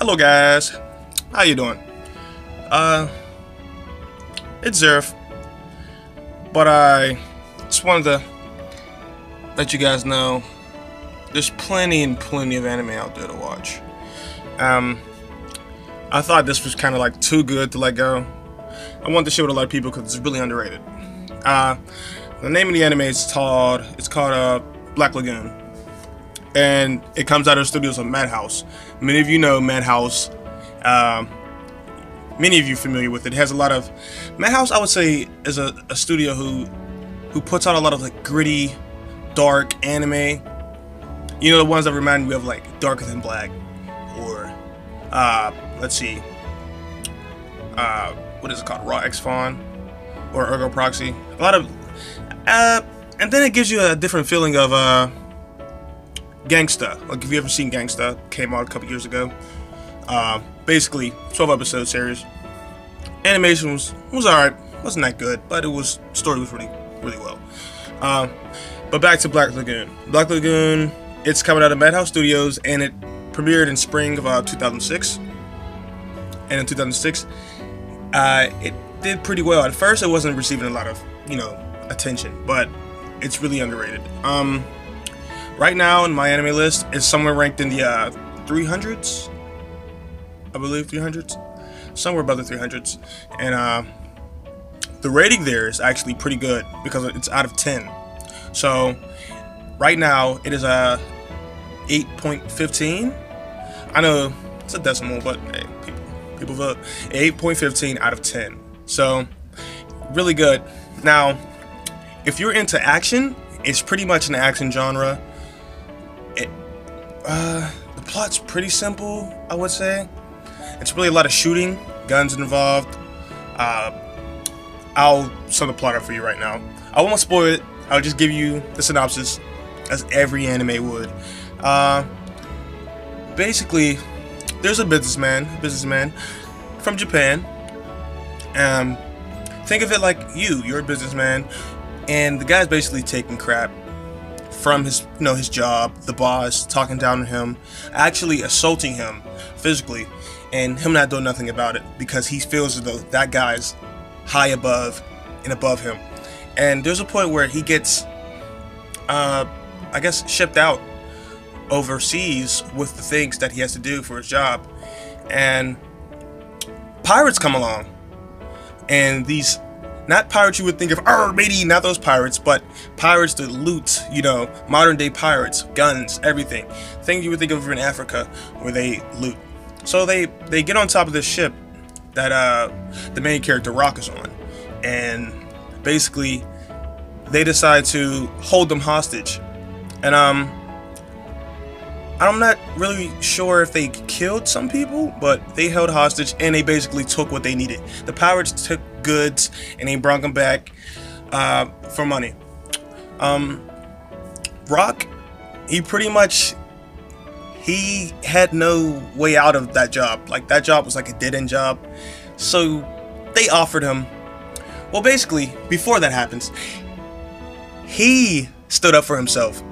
Hello guys, how you doing? It's Zerf, but I just wanted to let you guys know there's plenty and plenty of anime out there to watch. I thought this was kind of like too good to let go. I want to show it to a lot of people because it's really underrated. The name of the anime is called Black Lagoon, and it comes out of the studios of Madhouse. Many of you know Madhouse. Many of you familiar with it. It has a lot of Madhouse. I would say is a studio who puts out a lot of like gritty, dark anime. You know, the ones that remind me of like Darker Than Black, or let's see, what is it called? Raw X Fawn or Ergo Proxy. A lot of and then it gives you a different feeling of Gangsta. Like if you ever seen Gangsta, came out a couple years ago. Basically 12 episode series. Animation was alright, wasn't that good, but story was really well. But back to Black Lagoon. Black Lagoon, it's coming out of Madhouse Studios, and it premiered in spring of 2006. And in 2006, it did pretty well. At first, it wasn't receiving a lot of attention, but it's really underrated. Right now in my anime list, it's somewhere ranked in the 300s. I believe 300s, somewhere above the 300s, and the rating there is actually pretty good because it's out of 10. So right now it is a 8.15. I know it's a decimal, but hey, people vote. 8.15 out of 10. So really good. Now, if you're into action, it's pretty much an action genre. The plot's pretty simple, I would say. It's really a lot of shooting, guns involved. I'll sum the plot up for you right now. I won't spoil it. I'll just give you the synopsis, as every anime would. Basically, there's a businessman from Japan. Think of it like you're a businessman, and the guy's basically taking crap from his job, the boss talking down to him, actually assaulting him physically, and him not doing nothing about it because he feels as though that guy's high above him. And there's a point where he gets, I guess, shipped out overseas with the things that he has to do for his job, and pirates come along, and these, not pirates you would think of, maybe not those pirates, but pirates that loot, modern day pirates, guns, everything. Things you would think of in Africa where they loot. So they get on top of this ship that the main character Rock is on, and basically they decide to hold them hostage. And I'm not really sure if they killed some people, but they held hostage and they basically took what they needed. The pirates took goods and they brought them back for money. Rock, he had no way out of that job. Like, that job was like a dead-end job. So they offered him, well, basically, before that happens, he stood up for himself.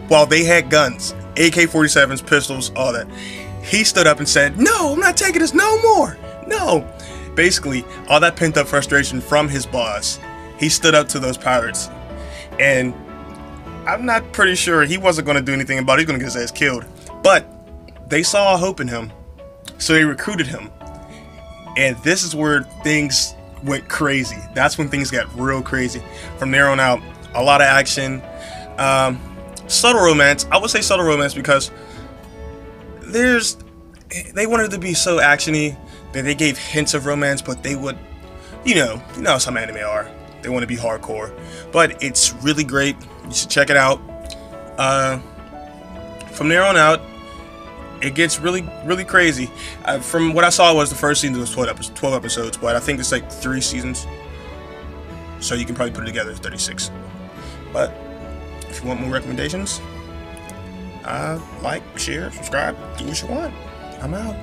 While they had guns, AK-47s, pistols, all that. He stood up and said, "No, I'm not taking this no more. No." Basically, all that pent-up frustration from his boss, he stood up to those pirates. And I'm not pretty sure he wasn't going to do anything about it. He's going to get his ass killed. But they saw hope in him, so they recruited him. And this is where things went crazy. That's when things got real crazy. From there on out, a lot of action. Subtle romance. I would say subtle romance because they wanted to be so actiony that they gave hints of romance, but they would, you know how some anime are. They want to be hardcore, but it's really great. You should check it out. From there on out, it gets really crazy. From what I saw, was the first season was 12 episodes, but I think it's like 3 seasons, so you can probably put it together as 36. But if you want more recommendations, like, share, subscribe, do what you want. I'm out.